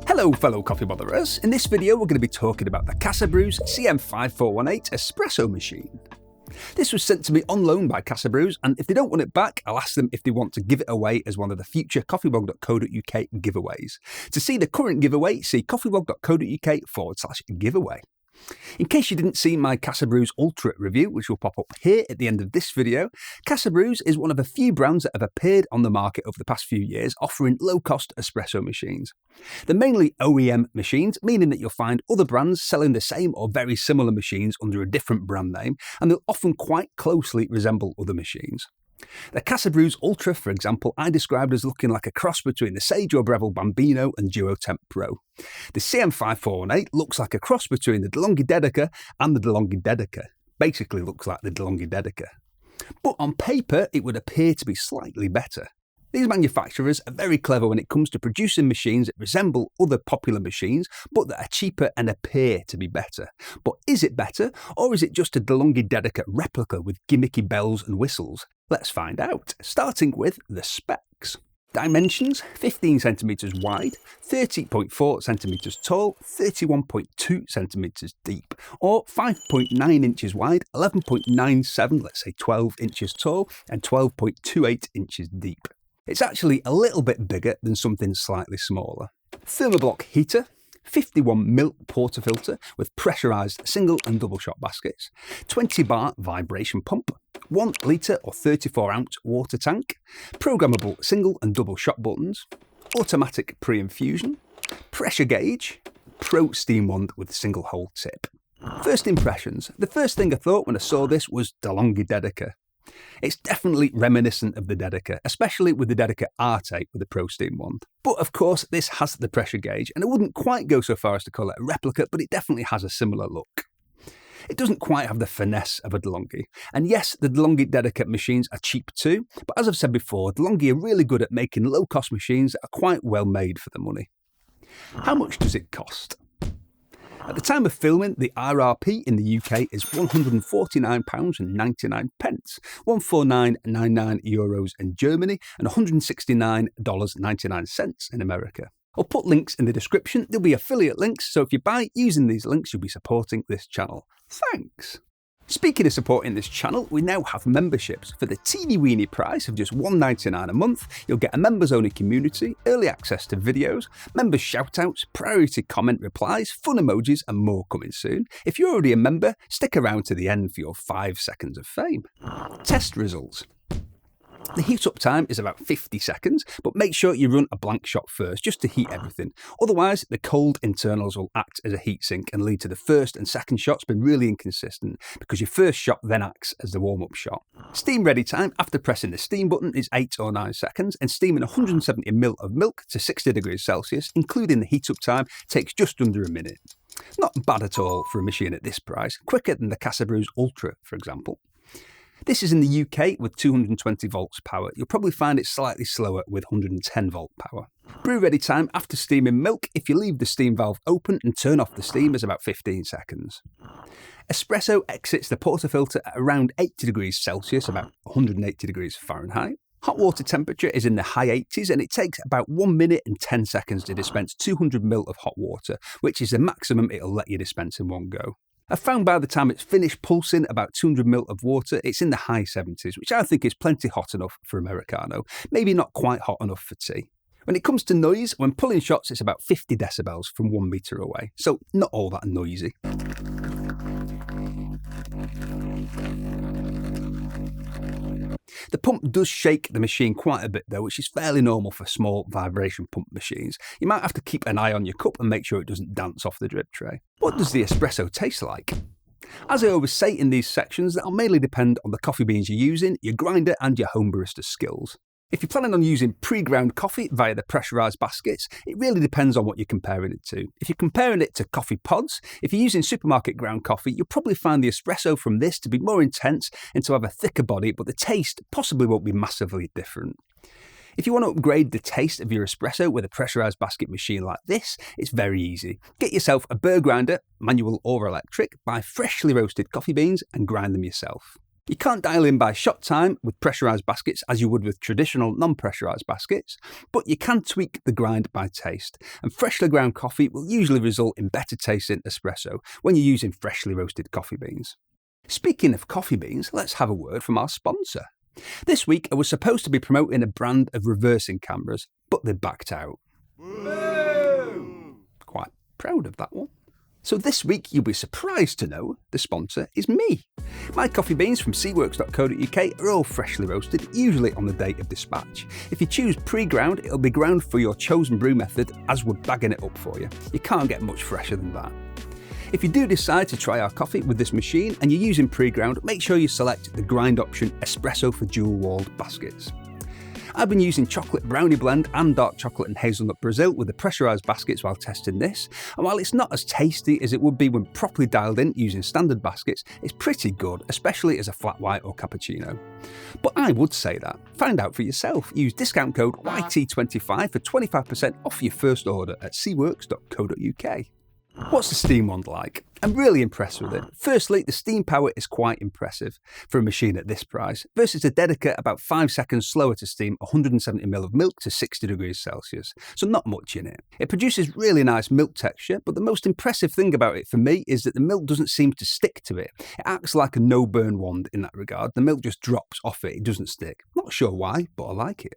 Hello fellow coffee botherers, in this video we're going to be talking about the Casa Brews CM5418 Espresso machine. This was sent to me on loan by Casa Brews, and if they don't want it back, I'll ask them if they want to give it away as one of the future coffeeblog.co.uk giveaways. To see the current giveaway, see coffeeblog.co.uk/giveaway. In case you didn't see my Casabrews Ultra review, which will pop up here at the end of this video, Casabrews is one of a few brands that have appeared on the market over the past few years offering low-cost espresso machines. They're mainly OEM machines, meaning that you'll find other brands selling the same or very similar machines under a different brand name, and they'll often quite closely resemble other machines. The Casabrews Ultra, for example, I described as looking like a cross between the Sage or Breville Bambino and Duotemp Pro. The CM5418 looks like a cross between the DeLonghi Dedica and the DeLonghi Dedica. Basically looks like the DeLonghi Dedica. But on paper, it would appear to be slightly better. These manufacturers are very clever when it comes to producing machines that resemble other popular machines, but that are cheaper and appear to be better. But is it better, or is it just a DeLonghi Dedica replica with gimmicky bells and whistles? Let's find out, starting with the specs. Dimensions: 15 centimeters wide, 30.4 centimeters tall, 31.2 centimeters deep, or 5.9 inches wide, 11.97, let's say 12 inches tall, and 12.28 inches deep. It's actually a little bit bigger than something slightly smaller. Thermoblock heater, 51mm portafilter with pressurised single and double shot baskets, 20 bar vibration pump, 1 litre or 34 ounce water tank, programmable single and double shot buttons, automatic pre-infusion, pressure gauge, pro steam wand with single hole tip. First impressions. The first thing I thought when I saw this was DeLonghi Dedica. It's definitely reminiscent of the Dedica, especially with the Dedica Arte with the Pro Steam wand. But of course, this has the pressure gauge, and I wouldn't quite go so far as to call it a replica, but it definitely has a similar look. It doesn't quite have the finesse of a DeLonghi. And yes, the DeLonghi Dedica machines are cheap too, but as I've said before, DeLonghi are really good at making low-cost machines that are quite well made for the money. How much does it cost? At the time of filming, the RRP in the UK is £149.99, €149.99 in Germany, and $169.99 in America. I'll put links in the description. There'll be affiliate links, so if you buy using these links, you'll be supporting this channel. Thanks! Speaking of supporting this channel, we now have memberships. For the teeny-weeny price of just $1.99 a month, you'll get a members-only community, early access to videos, members shoutouts, priority comment replies, fun emojis, and more coming soon. If you're already a member, stick around to the end for your 5 seconds of fame. Test results. The heat-up time is about 50 seconds, but make sure you run a blank shot first, just to heat everything. Otherwise, the cold internals will act as a heatsink and lead to the first and second shots being really inconsistent, because your first shot then acts as the warm-up shot. Steam ready time after pressing the steam button is 8 or 9 seconds, and steaming 170ml of milk to 60 degrees Celsius, including the heat-up time, takes just under a minute. Not bad at all for a machine at this price, quicker than the Casabrews Ultra, for example. This is in the UK with 220 volts power. You'll probably find it slightly slower with 110 volt power. Brew ready time after steaming milk, if you leave the steam valve open and turn off the steam, is about 15 seconds. Espresso exits the portafilter at around 80 degrees Celsius, about 180 degrees Fahrenheit. Hot water temperature is in the high 80s, and it takes about 1 minute and 10 seconds to dispense 200ml of hot water, which is the maximum it'll let you dispense in one go. I found by the time it's finished pulsing about 200ml of water, it's in the high 70s, which I think is plenty hot enough for Americano, maybe not quite hot enough for tea. When it comes to noise, when pulling shots, it's about 50 decibels from 1 metre away, so not all that noisy. The pump does shake the machine quite a bit though, which is fairly normal for small vibration pump machines. You might have to keep an eye on your cup and make sure it doesn't dance off the drip tray. What does the espresso taste like? As I always say in these sections, that'll mainly depend on the coffee beans you're using, your grinder and your home barista skills. If you're planning on using pre-ground coffee via the pressurised baskets, it really depends on what you're comparing it to. If you're comparing it to coffee pods, if you're using supermarket ground coffee, you'll probably find the espresso from this to be more intense and to have a thicker body, but the taste possibly won't be massively different. If you want to upgrade the taste of your espresso with a pressurised basket machine like this, it's very easy. Get yourself a burr grinder, manual or electric, buy freshly roasted coffee beans and grind them yourself. You can't dial in by shot time with pressurised baskets as you would with traditional non-pressurised baskets, but you can tweak the grind by taste, and freshly ground coffee will usually result in better tasting espresso when you're using freshly roasted coffee beans. Speaking of coffee beans, let's have a word from our sponsor. This week I was supposed to be promoting a brand of reversing cameras, but they backed out. Woo! Quite proud of that one. So this week you'll be surprised to know the sponsor is me. My coffee beans from cworks.co.uk are all freshly roasted, usually on the date of dispatch. If you choose pre-ground, it'll be ground for your chosen brew method, as we're bagging it up for you. You can't get much fresher than that. If you do decide to try our coffee with this machine and you're using pre-ground, make sure you select the grind option Espresso for dual-walled baskets. I've been using chocolate brownie blend and dark chocolate and hazelnut Brazil with the pressurised baskets while testing this, and while it's not as tasty as it would be when properly dialed in using standard baskets, it's pretty good, especially as a flat white or cappuccino. But I would say that. Find out for yourself. Use discount code YT25 for 25% off your first order at cworks.co.uk. What's the steam wand like? I'm really impressed with it. Firstly, the steam power is quite impressive for a machine at this price, versus a Dedica about 5 seconds slower to steam 170ml of milk to 60 degrees Celsius, so not much in it. It produces really nice milk texture, but the most impressive thing about it for me is that the milk doesn't seem to stick to it. It acts like a no-burn wand in that regard. The milk just drops off it doesn't stick. Not sure why, but I like it.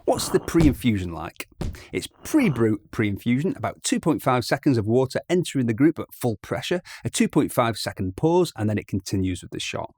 What's the pre-infusion like? It's pre-brew pre-infusion, about 2.5 seconds of water entering the group at full pressure, a 2.5 second pause, and then it continues with the shot.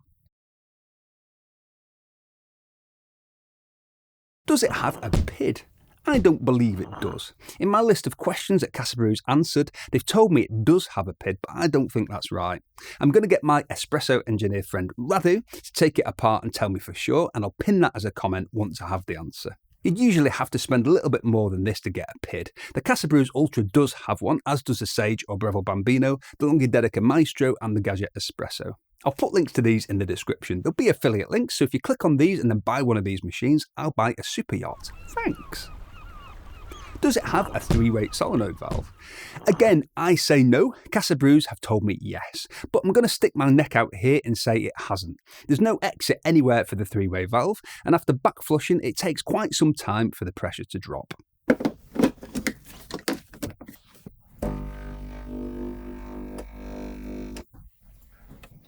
Does it have a PID? I don't believe it does. In my list of questions that Casabrews answered, they've told me it does have a PID, but I don't think that's right. I'm going to get my espresso engineer friend Radu to take it apart and tell me for sure, and I'll pin that as a comment once I have the answer. You'd usually have to spend a little bit more than this to get a PID. The Casabrews Ultra does have one, as does the Sage or Breville Bambino, DeLonghi Dedica Maestro and the Gadget Espresso. I'll put links to these in the description. There'll be affiliate links, so if you click on these and then buy one of these machines, I'll buy a super yacht. Thanks. Does it have a 3-way solenoid valve? Again, I say no. Casabrews have told me yes, but I'm going to stick my neck out here and say it hasn't. There's no exit anywhere for the 3-way valve, and after back flushing, it takes quite some time for the pressure to drop.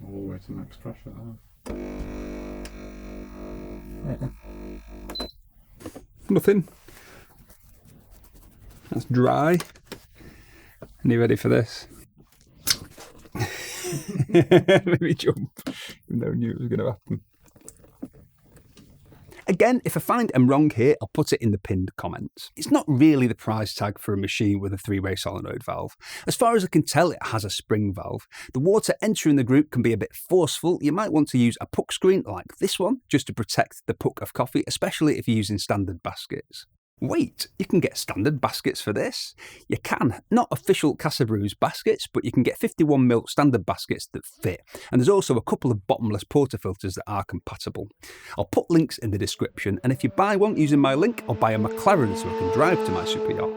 All the way to max pressure. Nothing. That's dry. Are you ready for this? Maybe jump, even though I knew it was going to happen. Again, if I find I'm wrong here, I'll put it in the pinned comments. It's not really the price tag for a machine with a 3-way solenoid valve. As far as I can tell, it has a spring valve. The water entering the group can be a bit forceful. You might want to use a puck screen like this one, just to protect the puck of coffee, especially if you're using standard baskets. Wait, you can get standard baskets for this? You can. Not official Casabrews baskets, but you can get 51ml standard baskets that fit. And there's also a couple of bottomless portafilters that are compatible. I'll put links in the description, and if you buy one using my link, I'll buy a McLaren so I can drive to my super yacht.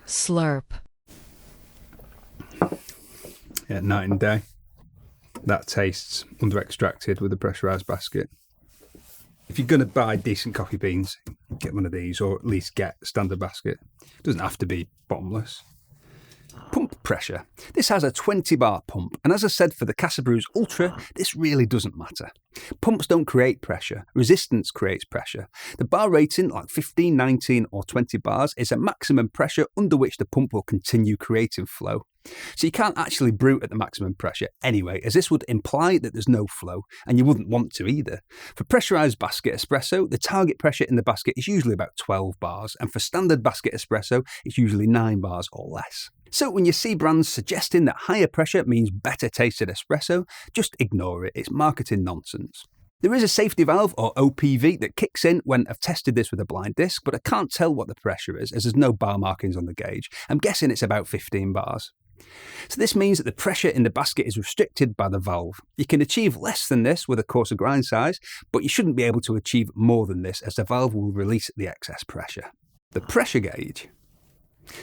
Slurp. Yeah, night and day. That tastes under-extracted with a pressurised basket. If you're going to buy decent coffee beans, get one of these, or at least get a standard basket. It doesn't have to be bottomless. Pump pressure. This has a 20 bar pump, and as I said for the Casabrews Ultra, this really doesn't matter. Pumps don't create pressure, resistance creates pressure. The bar rating, like 15, 19 or 20 bars, is a maximum pressure under which the pump will continue creating flow. So you can't actually brew at the maximum pressure anyway, as this would imply that there's no flow, and you wouldn't want to either. For pressurised basket espresso, the target pressure in the basket is usually about 12 bars, and for standard basket espresso, it's usually 9 bars or less. So when you see brands suggesting that higher pressure means better tasted espresso, just ignore it, it's marketing nonsense. There is a safety valve, or OPV, that kicks in when I've tested this with a blind disc, but I can't tell what the pressure is, as there's no bar markings on the gauge. I'm guessing it's about 15 bars. So this means that the pressure in the basket is restricted by the valve. You can achieve less than this with a coarser grind size, but you shouldn't be able to achieve more than this as the valve will release the excess pressure. The pressure gauge.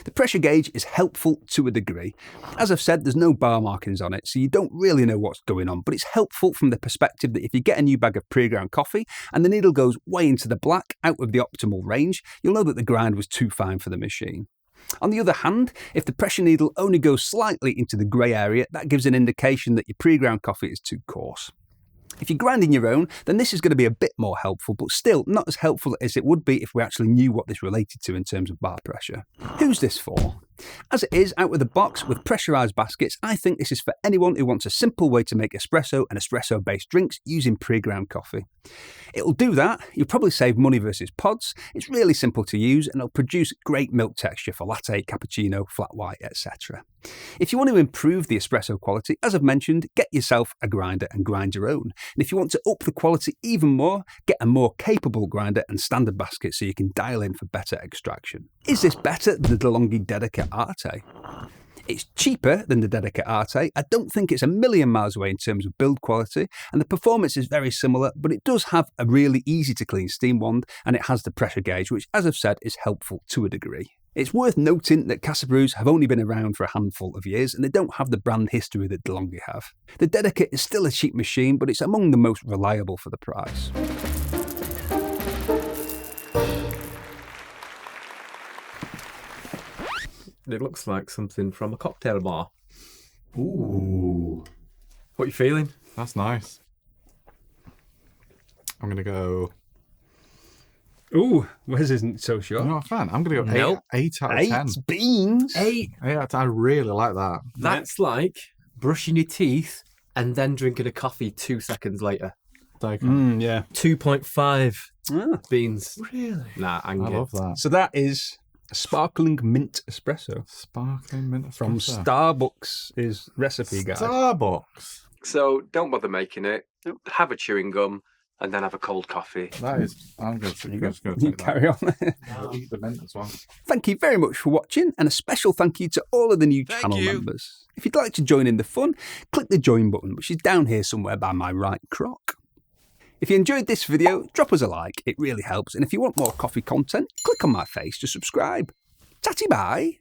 The pressure gauge is helpful to a degree. As I've said, there's no bar markings on it, so you don't really know what's going on, but it's helpful from the perspective that if you get a new bag of pre-ground coffee and the needle goes way into the black, out of the optimal range, you'll know that the grind was too fine for the machine. On the other hand, if the pressure needle only goes slightly into the grey area, that gives an indication that your pre-ground coffee is too coarse. If you're grinding your own, then this is going to be a bit more helpful, but still not as helpful as it would be if we actually knew what this related to in terms of bar pressure. Who's this for? As it is out of the box with pressurised baskets, I think this is for anyone who wants a simple way to make espresso and espresso-based drinks using pre-ground coffee. It'll do that, you'll probably save money versus pods, it's really simple to use and it'll produce great milk texture for latte, cappuccino, flat white, etc. If you want to improve the espresso quality, as I've mentioned, get yourself a grinder and grind your own. And if you want to up the quality even more, get a more capable grinder and standard basket so you can dial in for better extraction. Is this better than the DeLonghi Dedica Arte? It's cheaper than the Dedica Arte. I don't think it's a million miles away in terms of build quality, and the performance is very similar, but it does have a really easy to clean steam wand, and it has the pressure gauge, which, as I've said, is helpful to a degree. It's worth noting that Casabrews have only been around for a handful of years, and they don't have the brand history that DeLonghi have. The Dedica is still a cheap machine, but it's among the most reliable for the price. It looks like something from a cocktail bar. Ooh. What are you feeling? That's nice. I'm going to go... Ooh, Wes isn't so sure. I'm not a fan. I'm going to go Nope. 8 out of 10. Beans. 8. Yeah, I really like that. That's like brushing your teeth and then drinking a coffee 2 seconds later. Yeah. 2.5 beans. Really? Nah, I love that. So that is a sparkling mint espresso Sparkling mint espresso. from Starbucks' recipe guide. Starbucks. So don't bother making it. Have a chewing gum and then have a cold coffee. That is... I'm going to You take carry on. I'll eat the mint as well. Thank you very much for watching, and a special thank you to all of the new channel members. If you'd like to join in the fun, click the join button, which is down here somewhere by my right crock. If you enjoyed this video, drop us a like, it really helps, and if you want more coffee content, click on my face to subscribe. Tatty bye!